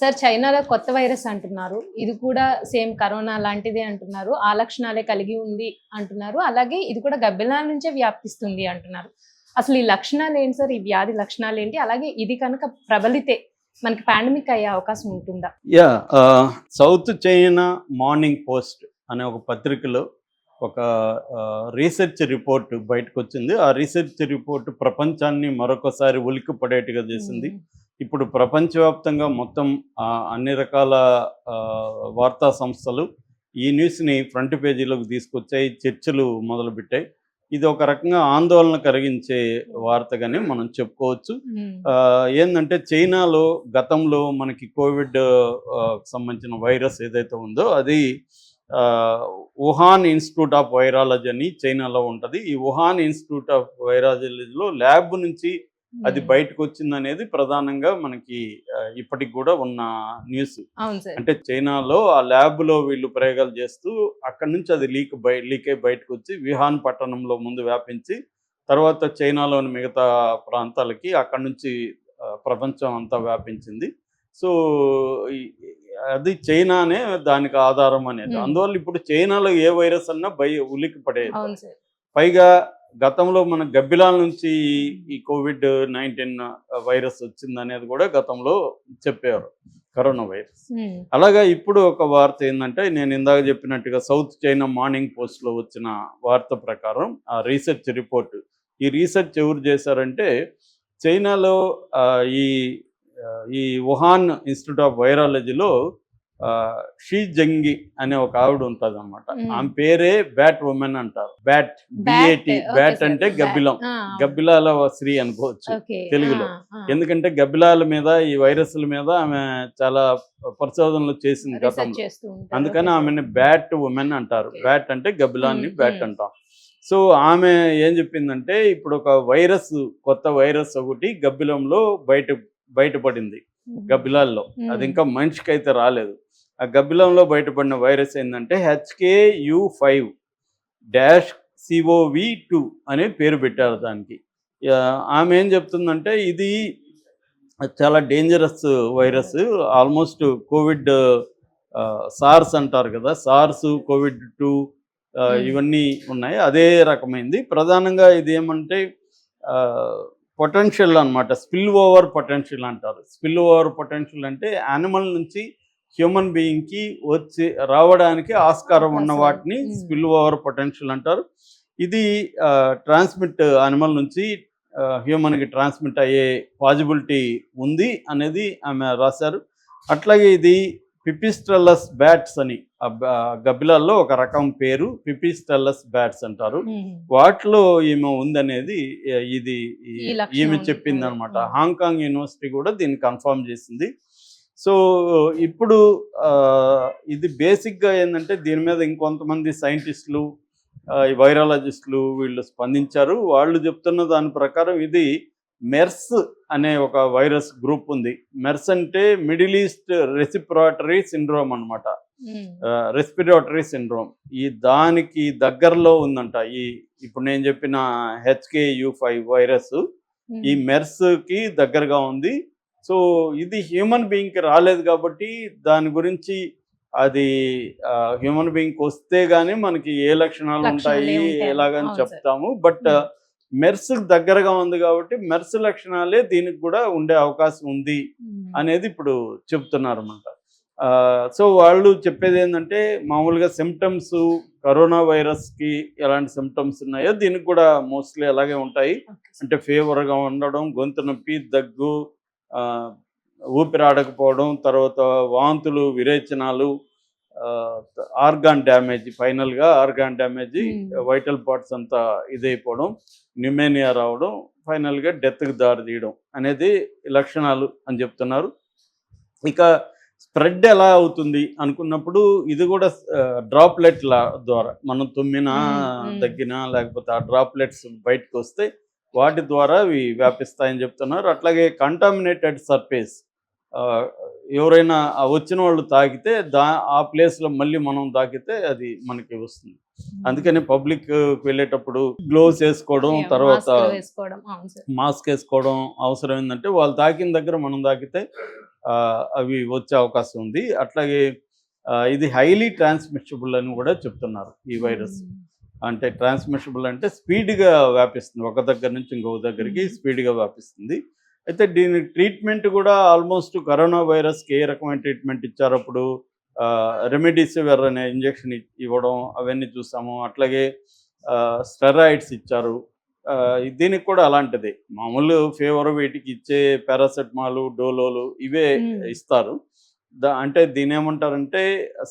Sir చైనాలో కొత్త virus అంటున్నారు. ఇది కూడా సేమ్ కరోనా లాంటిదే అంటున్నారు. ఆ లక్షణాలే కలిగి ఉంది అంటున్నారు. అలాగే ఇది కూడా గబ్బిలాల నుంచే వ్యాపిస్తుంది అంటున్నారు. అసలు ఈ లక్షణాలేంటి సార్? ఈ వ్యాధి లక్షణాలేంటి? అలాగే ఇది కనుక ప్రబలితే మనకి పాండమిక్ అయ్యే అవకాశం ఉంటుందా? సౌత్ చైనా మార్నింగ్ పోస్ట్ అనే ఒక పత్రికలో ఒక రీసెర్చ్ రిపోర్ట్ బయటకొచ్చింది. ఆ రీసెర్చ్ రిపోర్ట్ ప్రపంచాన్ని మరొకసారి ఉలిక్కి పడేట్టుగా చేసింది. ఇప్పుడు ప్రపంచవ్యాప్తంగా మొత్తం అన్ని రకాల వార్తా సంస్థలు ఈ న్యూస్ని ఫ్రంట్ పేజీలోకి తీసుకొచ్చాయి, చర్చలు మొదలుపెట్టాయి. ఇది ఒక రకంగా ఆందోళన కలిగించే వార్తగానే మనం చెప్పుకోవచ్చు. ఏంటంటే చైనాలో గతంలో మనకి కోవిడ్ సంబంధించిన వైరస్ ఏదైతే ఉందో అది వుహాన్ ఇన్స్టిట్యూట్ ఆఫ్ వైరాలజీ అని చైనాలో ఉంటుంది. ఈ వుహాన్ ఇన్స్టిట్యూట్ ఆఫ్ వైరాలజీలో ల్యాబ్ నుంచి అది బయటకు వచ్చిందనేది ప్రధానంగా మనకి ఇప్పటికి కూడా ఉన్న న్యూస్. అంటే చైనాలో ఆ ల్యాబ్లో వీళ్ళు ప్రయోగాలు చేస్తూ అక్కడి నుంచి అది లీక్ అయి బయటకు వచ్చి వుహాన్ పట్టణంలో ముందు వ్యాపించి తర్వాత చైనాలోని మిగతా ప్రాంతాలకి అక్కడి నుంచి ప్రపంచం అంతా వ్యాపించింది. సో అది చైనానే దానికి ఆధారం అనేది. అందువల్ల ఇప్పుడు చైనాలో ఏ వైరస్ అన్నా ఉలిక్కి పడేది. పైగా గతంలో మన గబ్బిలాల నుంచి ఈ COVID-19 వైరస్ వచ్చింది అనేది కూడా గతంలో చెప్పారు, కరోనా వైరస్. అలాగా ఇప్పుడు ఒక వార్త ఏంటంటే నేను ఇందాక చెప్పినట్టుగా సౌత్ చైనా మార్నింగ్ పోస్ట్లో వచ్చిన వార్త ప్రకారం ఆ రీసెర్చ్ రిపోర్ట్, ఈ రీసెర్చ్ ఎవరు చేశారంటే చైనాలో ఈ వుహాన్ ఇన్స్టిట్యూట్ ఆఫ్ వైరాలజీలో షీ జంగి అనే ఒక ఆవిడ ఉంటుంది అనమాట. ఆమె పేరే బ్యాట్ ఉమెన్ అంటారు. బ్యాట్ అంటే గబ్బిలం, గబ్బిలాల స్త్రీ అనుకోవచ్చు తెలుగులో. ఎందుకంటే గబ్బిలాల మీద ఈ వైరస్ల మీద ఆమె చాలా పరిశోధనలు చేసింది గతంలో, అందుకని ఆమెని బ్యాట్ ఉమెన్ అంటారు. బ్యాట్ అంటే గబ్బిలాన్ని బ్యాట్ అంటాం. సో ఆమె ఏం చెప్పిందంటే ఇప్పుడు ఒక వైరస్, కొత్త వైరస్ ఒకటి గబ్బిలంలో బయటపడింది గబ్బిలాల్లో. అది ఇంకా మనిషికి అయితే రాలేదు. ఆ గబ్బిలంలో బయటపడిన వైరస్ ఏంటంటే HKU5-CoV2 అనే పేరు పెట్టారు దానికి. ఆమె ఏం చెప్తుందంటే ఇది చాలా dangerous virus. Almost COVID SARS అంటారు కదా, సార్స్, COVID-2 ఇవన్నీ ఉన్నాయి, అదే రకమైంది. ప్రధానంగా ఇది ఏమంటే పొటెన్షియల్ అనమాట, స్పిల్ ఓవర్ పొటెన్షియల్ అంటారు. స్పిల్ ఓవర్ పొటెన్షియల్ అంటే యానిమల్ నుంచి హ్యూమన్ బీయింగ్కి రావడానికి ఆస్కారం ఉన్న వాటిని స్పిల్ ఓవర్ పొటెన్షియల్ అంటారు. ఇది ట్రాన్స్మిట్ యానిమల్ నుంచి హ్యూమన్కి ట్రాన్స్మిట్ అయ్యే పాజిబిలిటీ ఉంది అనేది ఆమె రాశారు. అట్లాగే ఇది పిపిస్టెల్లస్ బ్యాట్స్ అని గబ్బిలాల్లో ఒక రకం పేరు, పిపిస్టెల్లస్ బ్యాట్స్ అంటారు. వాటిలో ఈమె ఉందనేది ఈమె చెప్పింది అనమాట. హాంకాంగ్ యూనివర్సిటీ కూడా దీన్ని కన్ఫర్మ్ చేసింది. సో ఇప్పుడు ఇది బేసిక్గా ఏంటంటే దీని మీద ఇంకొంతమంది సైంటిస్టులు, వైరాలజిస్టులు వీళ్ళు స్పందించారు. వాళ్ళు చెప్తున్న దాని ప్రకారం ఇది మెర్స్ అనే ఒక వైరస్ గ్రూప్ ఉంది. మెర్స్ అంటే మిడిల్ ఈస్ట్ రెస్పిరేటరీ సిండ్రోమ్ అనమాట. రెస్పిరేటరీ సిండ్రోమ్ దానికి దగ్గరలో ఉందంట ఇప్పుడు నేను చెప్పిన HKU5 వైరస్. ఈ మెర్స్కి దగ్గరగా ఉంది. సో ఇది హ్యూమన్ బీయింగ్కి రాలేదు కాబట్టి దాని గురించి అది హ్యూమన్ బీయింగ్కి వస్తే గానీ మనకి ఏ లక్షణాలు ఉంటాయి ఎలాగని చెప్తాము. బట్ మెర్స్ దగ్గరగా ఉంది కాబట్టి మెర్స్ లక్షణాలే దీనికి కూడా ఉండే అవకాశం ఉంది అనేది ఇప్పుడు చెప్తున్నారు అన్నమాట. సో వాళ్ళు చెప్పేది ఏంటంటే మామూలుగా సిమ్టమ్స్, కరోనా వైరస్కి ఎలాంటి సిమ్టమ్స్ ఉన్నాయో దీనికి కూడా మోస్ట్లీ అలాగే ఉంటాయి. అంటే ఫీవర్గా ఉండడం, గొంతు నొప్పి, దగ్గు, ఊపిరాడకపోవడం, తర్వాత వాంతులు, విరేచనాలు, ఆర్గాన్ డ్యామేజ్, ఫైనల్గా ఆర్గాన్ డ్యామేజ్, వైటల్ పార్ట్స్ అంతా ఇదైపోవడం, న్యూమోనియా రావడం, ఫైనల్గా డెత్కి దారి తీయడం అనేది లక్షణాలు అని చెప్తున్నారు. ఇక స్ప్రెడ్ ఎలా అవుతుంది అనుకున్నప్పుడు ఇది కూడా డ్రాప్లెట్ల ద్వారా మనం తుమ్మినా, దగ్గినా లేకపోతే ఆ డ్రాప్లెట్స్ బయటకు వస్తే వాటి ద్వారా అవి వ్యాపిస్తాయని చెప్తున్నారు. అట్లాగే కంటామినేటెడ్ సర్ఫేస్, ఎవరైనా వచ్చిన వాళ్ళు తాకితే ఆ ప్లేస్లో మళ్ళీ మనం తాకితే అది మనకి వస్తుంది. అందుకని పబ్లిక్ వెళ్ళేటప్పుడు గ్లోవ్స్ వేసుకోవడం, తర్వాత మాస్క్ వేసుకోవడం అవసరం. ఏంటంటే వాళ్ళు తాకిన దగ్గర మనం తాకితే అవి వచ్చే అవకాశం ఉంది. అట్లాగే ఇది హైలీ ట్రాన్స్మిషబుల్ అని కూడా చెప్తున్నారు ఈ వైరస్. అంటే ట్రాన్స్మిషబుల్ అంటే స్పీడ్గా వ్యాపిస్తుంది, ఒక దగ్గర నుంచి ఇంకొక దగ్గరికి స్పీడ్గా వ్యాపిస్తుంది. అయితే దీని ట్రీట్మెంట్ కూడా ఆల్మోస్ట్ కరోనా వైరస్కి ఏ రకమైన ట్రీట్మెంట్ ఇచ్చారు అప్పుడు, రెమెడీసివిర్ అనే ఇంజెక్షన్ ఇవ్వడం అవన్నీ చూసాము. అట్లాగే స్టెరాయిడ్స్ ఇచ్చారు. దీనికి కూడా అలాంటిది, మామూలు ఫీవర్ వీటికి ఇచ్చే పారాసెటమాల్, డోలోలు ఇవే ఇస్తారు. అంటే దీని ఏమంటారంటే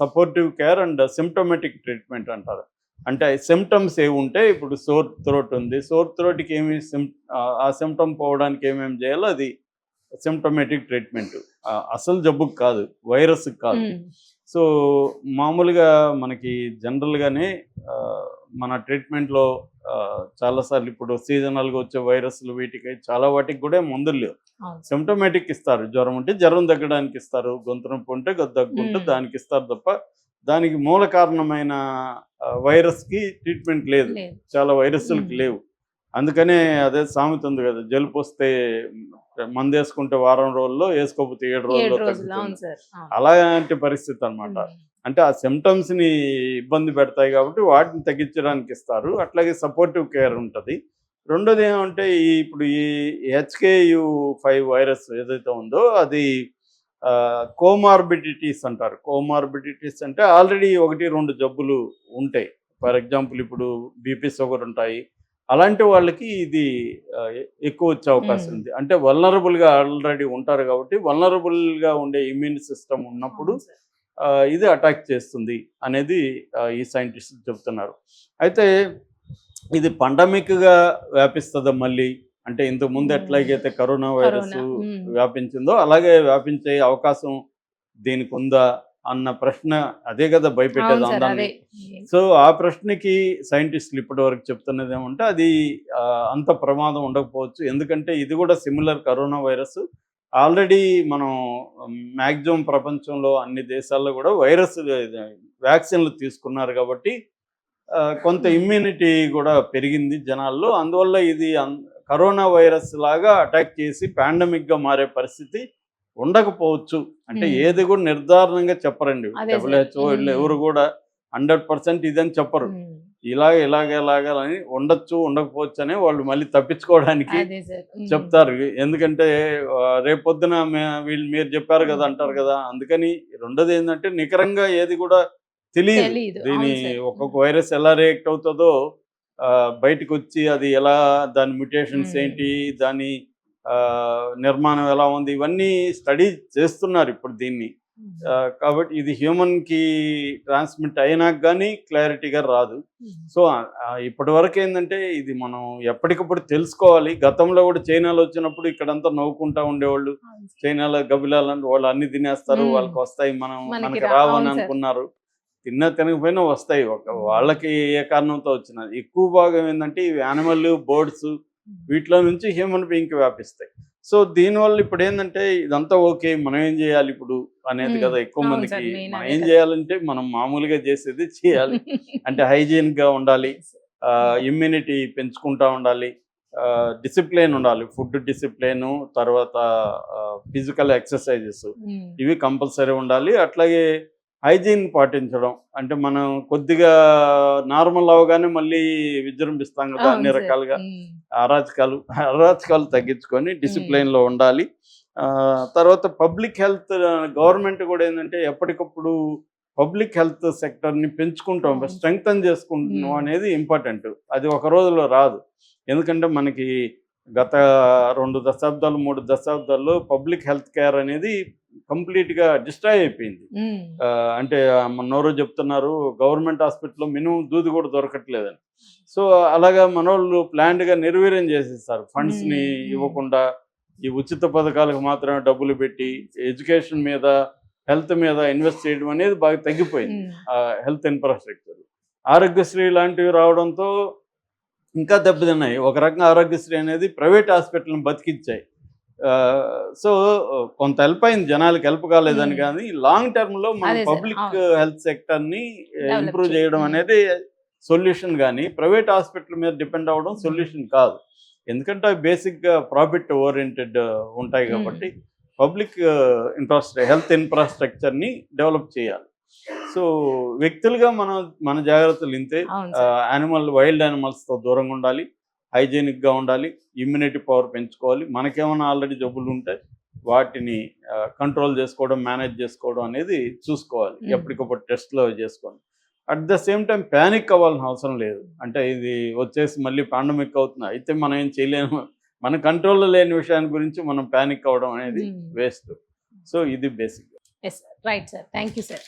సపోర్టివ్ కేర్ అండ్ సిమ్టోమేటిక్ ట్రీట్మెంట్ అంటారు. అంటే సిమ్టమ్స్ ఏమి ఉంటే, ఇప్పుడు సోర్ థ్రోట్ ఉంది, సోర్ థ్రోట్కి ఏమి ఆ సిమ్టమ్ పోవడానికి ఏమేమి చేయాలో అది సిమ్టమేటిక్ ట్రీట్మెంట్. అసలు జబ్బుకి కాదు, వైరస్కి కాదు. సో మామూలుగా మనకి జనరల్గానే మన ట్రీట్మెంట్లో చాలాసార్లు ఇప్పుడు సీజనల్గా వచ్చే వైరస్లు వీటికి చాలా వాటికి కూడా మందులు లేవు, సిమ్టమేటిక్ ఇస్తారు. జ్వరం ఉంటే జ్వరం తగ్గడానికి ఇస్తారు, గొంతు నొప్పి ఉంటే దగ్గు ఉంటే దానికి ఇస్తారు తప్ప దానికి మూల కారణమైన వైరస్కి ట్రీట్మెంట్ లేదు, చాలా వైరస్లకి లేవు. అందుకనే అదే సామెత ఉంది కదా, జలుబు వస్తే మందు వేసుకుంటే వారం రోజుల్లో, వేసుకోకపోతే 7 రోజుల్లో తగ్గుతుంది. అలాంటి పరిస్థితి అనమాట. అంటే ఆ సిమ్టమ్స్ని ఇబ్బంది పెడతాయి కాబట్టి వాటిని తగ్గించడానికి ఇస్తారు. అట్లాగే సపోర్టివ్ కేర్ ఉంటుంది. రెండోది ఏమంటే ఇప్పుడు ఈ HKU5 వైరస్ ఏదైతే ఉందో అది కోమార్బిడిటీస్ అంటారు. కోమార్బిడిటీస్ అంటే ఆల్రెడీ 1-2 జబ్బులు ఉంటాయి. ఫర్ ఎగ్జాంపుల్ ఇప్పుడు బీపీ, షుగర్ ఉంటాయి. అలాంటి వాళ్ళకి ఇది ఎక్కువ వచ్చే అవకాశం ఉంది. అంటే వల్నరబుల్గా ఆల్రెడీ ఉంటారు కాబట్టి వల్నరబుల్గా ఉండే ఇమ్యూన్ సిస్టమ్ ఉన్నప్పుడు ఇది అటాక్ చేస్తుంది అనేది ఈ సైంటిస్టులు చెప్తున్నారు. అయితే ఇది పండమిక్గా వ్యాపిస్తుందా మళ్ళీ, అంటే ఇంతకుముందు ఎట్లాగైతే కరోనా వైరస్ వ్యాపించిందో అలాగే వ్యాపించే అవకాశం దీనికి ఉందా అన్న ప్రశ్న, అదే కదా భయపెట్టేది అందరినీ. సో ఆ ప్రశ్నకి సైంటిస్టులు ఇప్పటి వరకు చెప్తున్నది ఏమంటే అది అంత ప్రమాదం ఉండకపోవచ్చు. ఎందుకంటే ఇది కూడా సిమిలర్ కరోనా వైరస్. ఆల్రెడీ మనం మ్యాక్సిమం ప్రపంచంలో అన్ని దేశాల్లో కూడా వైరస్ వ్యాక్సిన్లు తీసుకున్నారు కాబట్టి కొంత ఇమ్యూనిటీ కూడా పెరిగింది జనాల్లో. అందువల్ల ఇది కరోనా వైరస్ లాగా అటాక్ చేసి పాండమిక్గా మారే పరిస్థితి ఉండకపోవచ్చు. అంటే ఏది కూడా నిర్ధారణంగా చెప్పరండి. WHO ఎవరు కూడా 100% ఇదని చెప్పరు. ఇలాగని ఉండొచ్చు ఉండకపోవచ్చు అని వాళ్ళు మళ్ళీ తప్పించుకోవడానికి చెప్తారు. ఎందుకంటే రేపొద్దున మీరు చెప్పారు కదా అంటారు కదా. అందుకని రెండోది ఏంటంటే నికరంగా ఏది కూడా తెలియదు. దీని ఒక్కొక్క వైరస్ ఎలా రియాక్ట్ అవుతుందో బయటకు వచ్చి అది ఎలా, దాని మ్యుటేషన్స్ ఏంటి, దాని నిర్మాణం ఎలా ఉంది, ఇవన్నీ స్టడీ చేస్తున్నారు ఇప్పుడు దీన్ని. కాబట్టి ఇది హ్యూమన్కి ట్రాన్స్మిట్ అయినాక కానీ క్లారిటీగా రాదు. సో ఇప్పటి వరకు ఏంటంటే ఇది మనం ఎప్పటికప్పుడు తెలుసుకోవాలి. గతంలో కూడా చైనాలో వచ్చినప్పుడు ఇక్కడంతా నవ్వుకుంటా ఉండేవాళ్ళు, చైనాలో గబిలాలని వాళ్ళు అన్ని తినేస్తారు, వాళ్ళకి వస్తాయి, మనకి రావని అనుకున్నారు. తినకపోయినా వస్తాయి, వాళ్ళకి ఏ కారణంతో వచ్చినది. ఎక్కువ భాగం ఏంటంటే ఇవి యానిమల్, బర్డ్స్ వీటిలో నుంచి హ్యూమన్ బీయింగ్కి వ్యాపిస్తాయి. సో దీనివల్ల ఇప్పుడు ఏంటంటే ఇదంతా ఓకే, మనం ఏం చేయాలి ఇప్పుడు అనేది కదా ఎక్కువ మందికి. మనం ఏం చేయాలంటే మనం మామూలుగా చేసేది చేయాలి. అంటే హైజీన్గా ఉండాలి, ఇమ్యూనిటీ పెంచుకుంటూ ఉండాలి, డిసిప్లిన్ ఉండాలి, ఫుడ్ డిసిప్లిన్, తర్వాత ఫిజికల్ ఎక్సర్సైజెస్ ఇవి కంపల్సరీ ఉండాలి. అట్లాగే హైజీన్ పాటించడం, అంటే మనం కొద్దిగా నార్మల్ అవగానే మళ్ళీ విజృంభిస్తాం కదా అన్ని రకాలుగా. అరాచకాలు తగ్గించుకొని డిసిప్లైన్లో ఉండాలి. తర్వాత పబ్లిక్ హెల్త్, గవర్నమెంట్ కూడా ఏంటంటే ఎప్పటికప్పుడు పబ్లిక్ హెల్త్ సెక్టర్ని పెంచుకుంటాం, స్ట్రెంగ్తన్ చేసుకుంటాం అనేది ఇంపార్టెంట్. అది ఒక రోజులో రాదు. ఎందుకంటే మనకి గత 2 దశాబ్దాలు 3 దశాబ్దాల్లో పబ్లిక్ హెల్త్ కేర్ అనేది కంప్లీట్గా డిస్ట్రాయ్ అయిపోయింది. అంటే మనోరు చెప్తున్నారు గవర్నమెంట్ హాస్పిటల్లో మినిమం దూది కూడా దొరకట్లేదని. సో అలాగా మనోళ్ళు ప్లాన్డ్గా నిర్వీర్యం చేసేస్తారు. ఫండ్స్ని ఇవ్వకుండా ఈ ఉచిత పథకాలకు మాత్రమే డబ్బులు పెట్టి ఎడ్యుకేషన్ మీద, హెల్త్ మీద ఇన్వెస్ట్ చేయడం అనేది బాగా తగ్గిపోయింది. హెల్త్ ఇన్ఫ్రాస్ట్రక్చర్, ఆరోగ్యశ్రీ లాంటివి రావడంతో ఇంకా దెబ్బతిన్నాయి. ఒక రకంగా ఆరోగ్యశ్రీ అనేది ప్రైవేట్ హాస్పిటల్ని బతికించాయి. సో కొంత హెల్ప్ అయింది, జనాలకు హెల్ప్ కాలేదని. కానీ లాంగ్ టర్మ్లో మన పబ్లిక్ హెల్త్ సెక్టర్ని ఇంప్రూవ్ చేయడం అనేది సొల్యూషన్. కానీ ప్రైవేట్ హాస్పిటల్ మీద డిపెండ్ అవ్వడం సొల్యూషన్ కాదు. ఎందుకంటే అవి బేసిక్గా ప్రాఫిట్ ఓరియంటెడ్ ఉంటాయి కాబట్టి పబ్లిక్ హెల్త్ ఇన్ఫ్రాస్ట్రక్చర్ని డెవలప్ చేయాలి. సో వ్యక్తులుగా మన జాగ్రత్తలు ఇంతే. అవును సార్. వైల్డ్ యానిమల్స్తో దూరంగా ఉండాలి, హైజీనిక్గా ఉండాలి, ఇమ్యూనిటీ పవర్ పెంచుకోవాలి. మనకేమైనా ఆల్రెడీ జబ్బులు ఉంటే వాటిని కంట్రోల్ చేసుకోవడం, మేనేజ్ చేసుకోవడం అనేది చూసుకోవాలి. ఎప్పటికప్పుడు టెస్ట్లో చేసుకోవాలి. At the same time panic అవ్వాల్సిన అవసరం లేదు. అంటే ఇది వచ్చేసి మళ్ళీ పాండమిక్ అవుతుంది, అయితే మనం ఏం చేయలేము, మన కంట్రోల్లో లేని విషయాన్ని గురించి మనం ప్యానిక్ అవ్వడం అనేది వేస్ట్. సో ఇది basic. Yes sir. Right sir. Thank you sir.